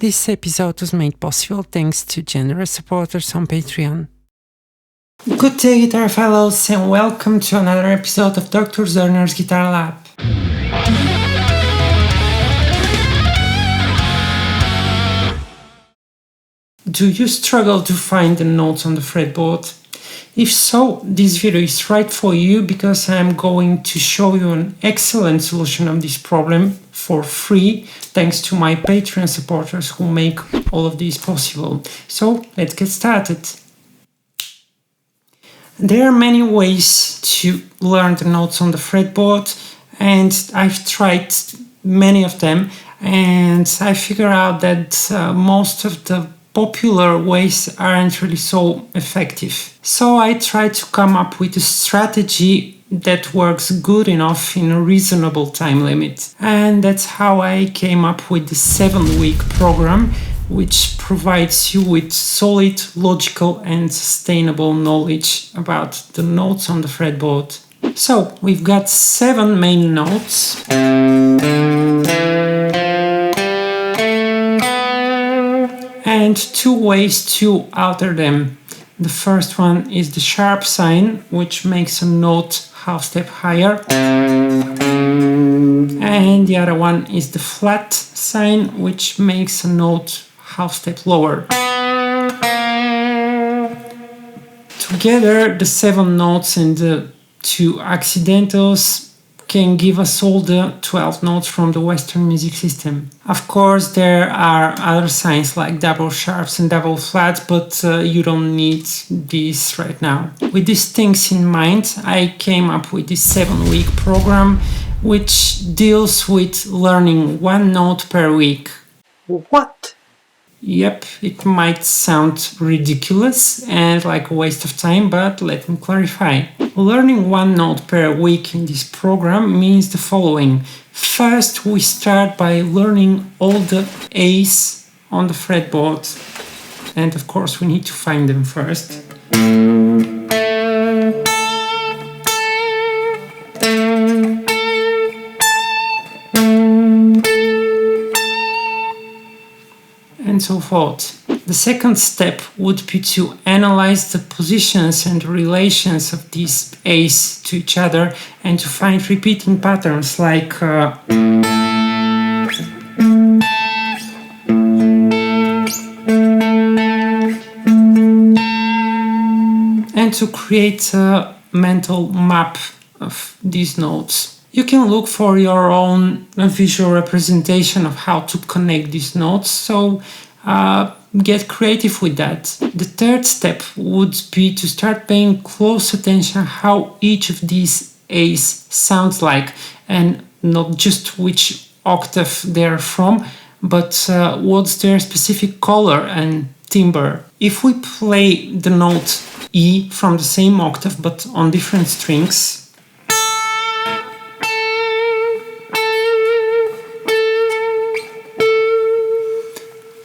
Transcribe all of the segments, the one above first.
This episode was made possible thanks to generous supporters on Patreon. Good day, guitar fellows, and welcome to another episode of Dr. Zerner's Guitar Lab. Do you struggle to find the notes on the fretboard? If so, this video is right for you because I am going to show you an excellent solution of this problem for free thanks to my Patreon supporters who make all of this possible. So let's get started. There are many ways to learn the notes on the fretboard, and I've tried many of them, and I figured out that most of the popular ways aren't really so effective. So I tried to come up with a strategy that works good enough in a reasonable time limit. And that's how I came up with the 7-week program, which provides you with solid, logical and sustainable knowledge about the notes on the fretboard. So we've got 7 main notes. And 2 ways to alter them. The first one is the sharp sign, which makes a note half step higher. And the other one is the flat sign, which makes a note half step lower. Together, the 7 notes and the 2 accidentals can give us all the 12 notes from the Western music system. Of course, there are other signs like double sharps and double flats, but you don't need these right now. With these things in mind, I came up with this 7-week program, which deals with learning 1 note per week. What? Yep, it might sound ridiculous and like a waste of time, but let me clarify. Learning 1 note per week in this program means the following. First, we start by learning all the A's on the fretboard. And of course, we need to find them first. And so forth. The second step would be to analyze the positions and relations of these A's to each other and to find repeating patterns like and to create a mental map of these notes. You can look for your own visual representation of how to connect these notes, so get creative with that. The third step would be to start paying close attention how each of these A's sounds like, and not just which octave they're from, but what's their specific color and timbre. If we play the note E from the same octave but on different strings,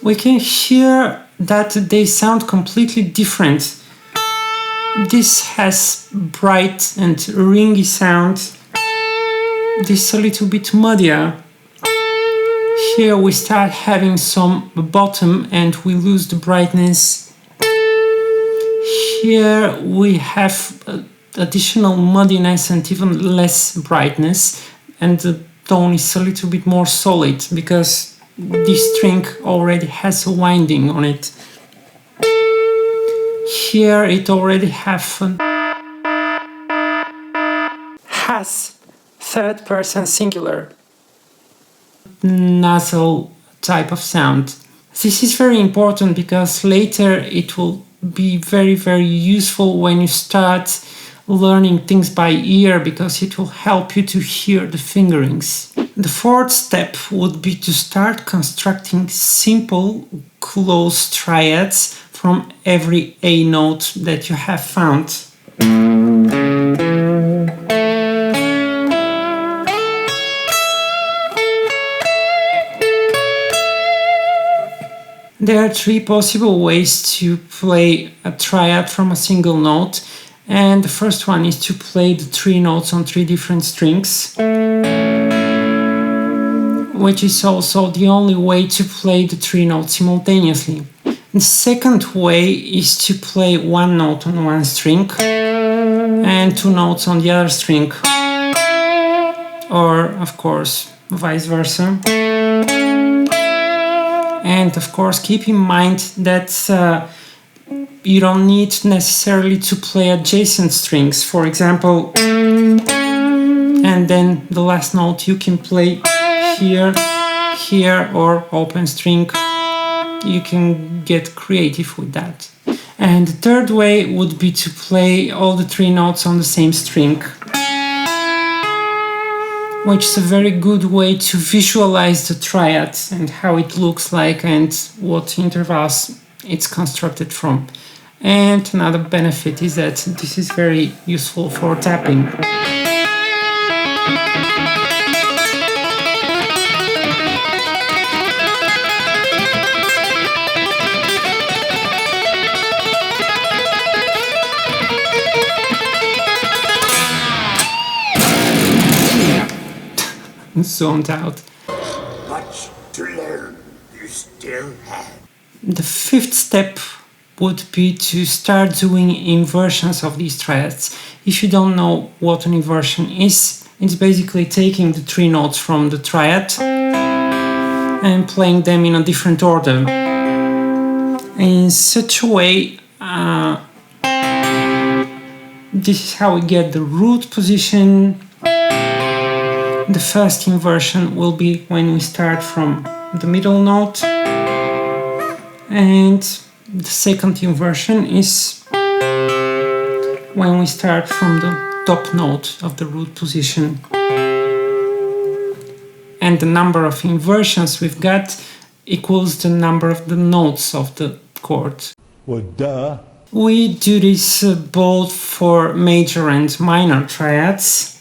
we can hear that they sound completely different. This has bright and ringy sound. This a little bit muddier. Here we start having some bottom and we lose the brightness. Here we have additional muddiness and even less brightness, and the tone is a little bit more solid because this string already has a winding on it. Here it already has third person singular nasal type of sound. This is very important because later it will be very, very useful when you start learning things by ear, because it will help you to hear the fingerings. The fourth step would be to start constructing simple close triads from every A note that you have found. There are 3 possible ways to play a triad from a single note, and the first one is to play the 3 notes on 3 different strings. which is also the only way to play the 3 notes simultaneously. The second way is to play 1 note on one string and 2 notes on the other string, or of course vice versa. And of course keep in mind that you don't need necessarily to play adjacent strings, for example, and then the last note you can play here, here, or open string. You can get creative with that. And the third way would be to play all the 3 notes on the same string, which is a very good way to visualize the triads and how it looks like and what intervals it's constructed from. And another benefit is that this is very useful for tapping. Zoned out. Much to learn you still have. The fifth step would be to start doing inversions of these triads. If you don't know what an inversion is, it's basically taking the 3 notes from the triad and playing them in a different order. In such a way, this is how we get the root position. The first inversion will be when we start from the middle note, and the second inversion is when we start from the top note of the root position. And the number of inversions we've got equals the number of the notes of the chord. Well, duh. We do this both for major and minor triads.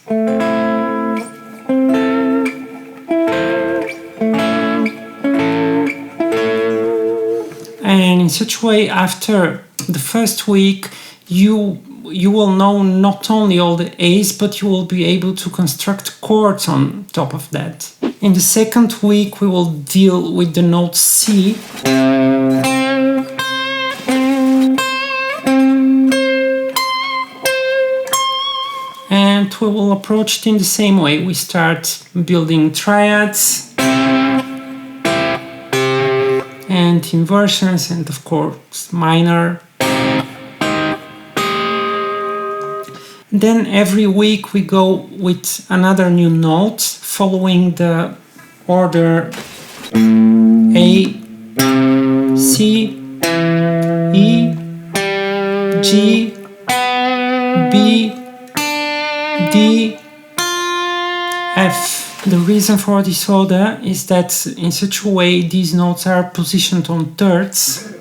And in such a way, after the first week, you will know not only all the A's, but you will be able to construct chords on top of that. In the second week, we will deal with the note C. And we will approach it in the same way. We start building triads and inversions, and of course minor. Then every week we go with another new note following the order A, C, E, G, B, D, F. The reason for this order is that in such a way these notes are positioned on thirds.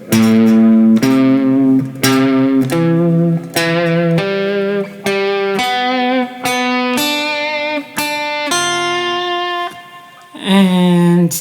And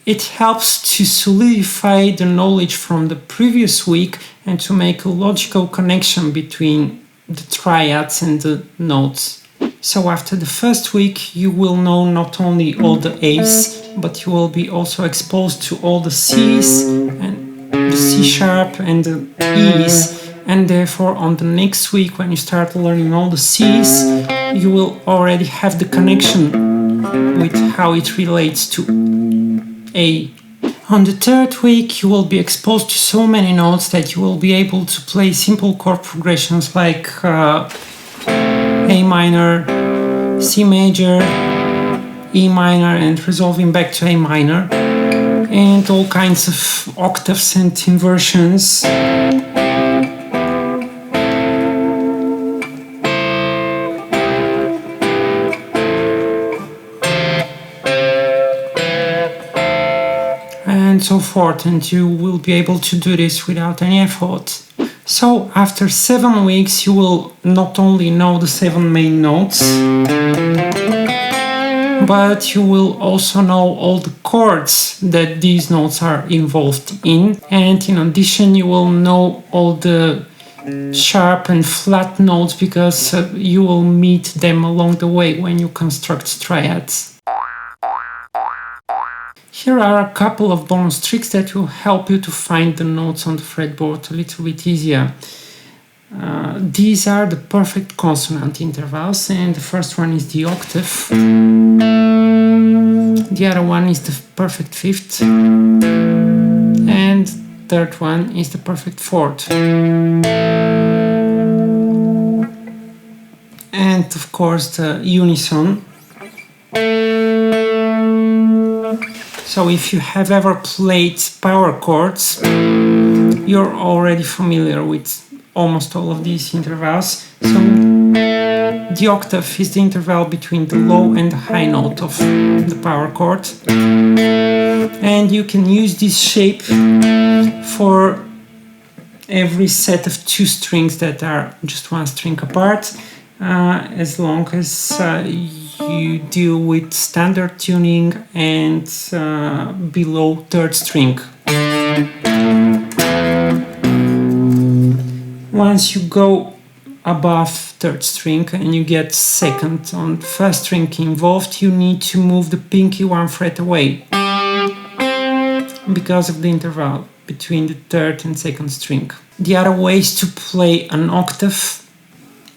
it helps to solidify the knowledge from the previous week and to make a logical connection between the triads and the notes. So after the first week, you will know not only all the A's, but you will be also exposed to all the C's and the C sharp and the E's. And therefore on the next week, when you start learning all the C's, you will already have the connection with how it relates to A. On the third week, you will be exposed to so many notes that you will be able to play simple chord progressions like A minor, C major, E minor, and resolving back to A minor, and all kinds of octaves and inversions. And so forth, and you will be able to do this without any effort. So after 7 weeks, you will not only know the 7 main notes, but you will also know all the chords that these notes are involved in. And in addition, you will know all the sharp and flat notes because you will meet them along the way when you construct triads. Here are a couple of bonus tricks that will help you to find the notes on the fretboard a little bit easier. These are the perfect consonant intervals, and the first one is the octave. The other one is the perfect fifth, and third one is the perfect fourth. And of course the unison. So if you have ever played power chords, you're already familiar with almost all of these intervals. So the octave is the interval between the low and the high note of the power chord. And you can use this shape for every set of two strings that are just one string apart, as long as you deal with standard tuning and below third string. Once you go above third string and you get second on first string involved, you need to move the pinky one fret away because of the interval between the third and second string. The other ways to play an octave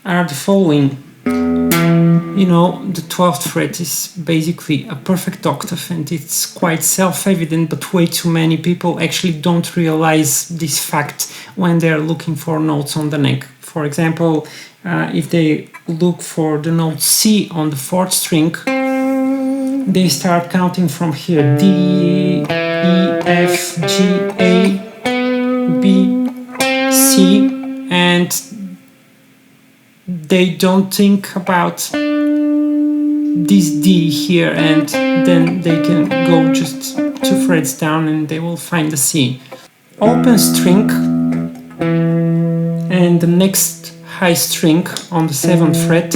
are the following. You know, the 12th fret is basically a perfect octave, and it's quite self-evident, but way too many people actually don't realize this fact when they're looking for notes on the neck. For example, if they look for the note C on the 4th string, they start counting from here: D, E, F, G, A, B, C, and they don't think about this D here, and then they can go just 2 frets down and they will find the C. Open string and the next high string on the 7th fret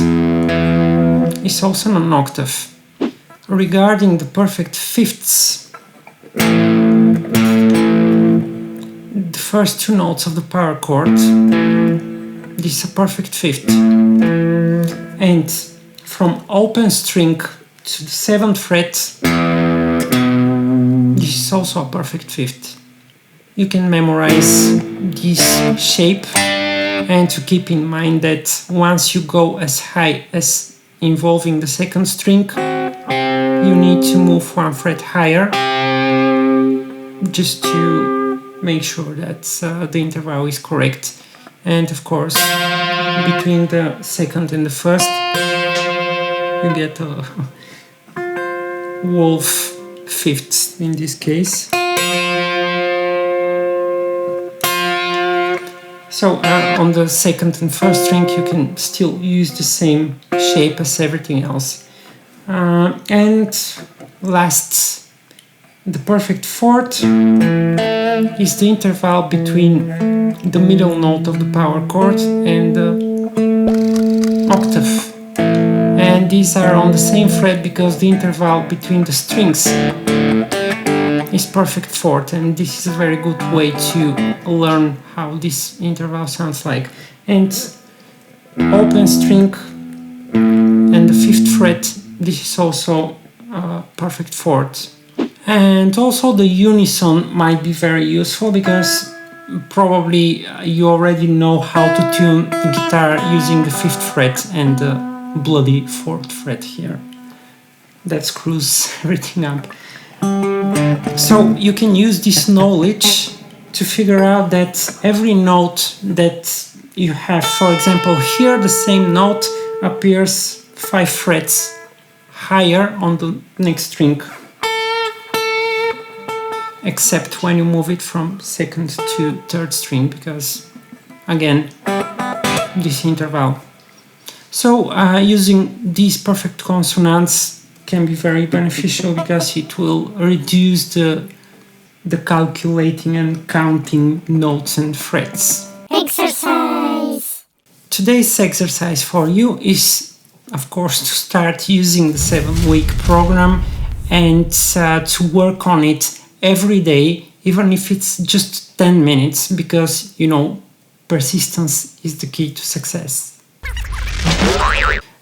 is also an octave. Regarding the perfect fifths, the first two notes of the power chord, this is a perfect fifth, and from open string to the 7th fret, this is also a perfect fifth. You can memorize this shape, and to keep in mind that once you go as high as involving the 2nd string, you need to move 1 fret higher, just to make sure that the interval is correct. And of course, between the 2nd and the 1st, you get a wolf fifth in this case. So on the 2nd and 1st string, you can still use the same shape as everything else. And last, the perfect fourth is the interval between the middle note of the power chord and the octave. And these are on the same fret because the interval between the strings is perfect fourth, and this is a very good way to learn how this interval sounds like. And open string and the 5th fret, this is also perfect fourth. And also the unison might be very useful because probably you already know how to tune the guitar using the 5th fret and the bloody 4th fret here. That screws everything up. So you can use this knowledge to figure out that every note that you have, for example, here the same note appears 5 frets higher on the next string, except when you move it from 2nd to 3rd string, because again, this interval. So using these perfect consonants can be very beneficial because it will reduce the calculating and counting notes and frets. Exercise! Today's exercise for you is, of course, to start using the 7-week program and to work on it every day, even if it's just 10 minutes, because, you know, persistence is the key to success.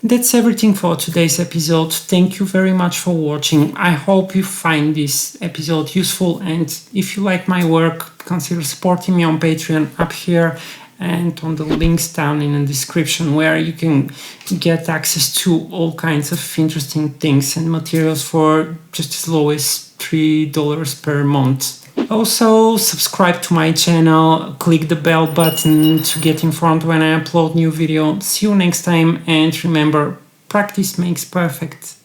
That's everything for today's episode. Thank you very much for watching. I hope you find this episode useful, and if you like my work, consider supporting me on Patreon up here and on the links down in the description, where you can get access to all kinds of interesting things and materials for just as low as $3 per month. Also, subscribe to my channel, click the bell button to get informed when I upload new video. See you next time, and remember, practice makes perfect.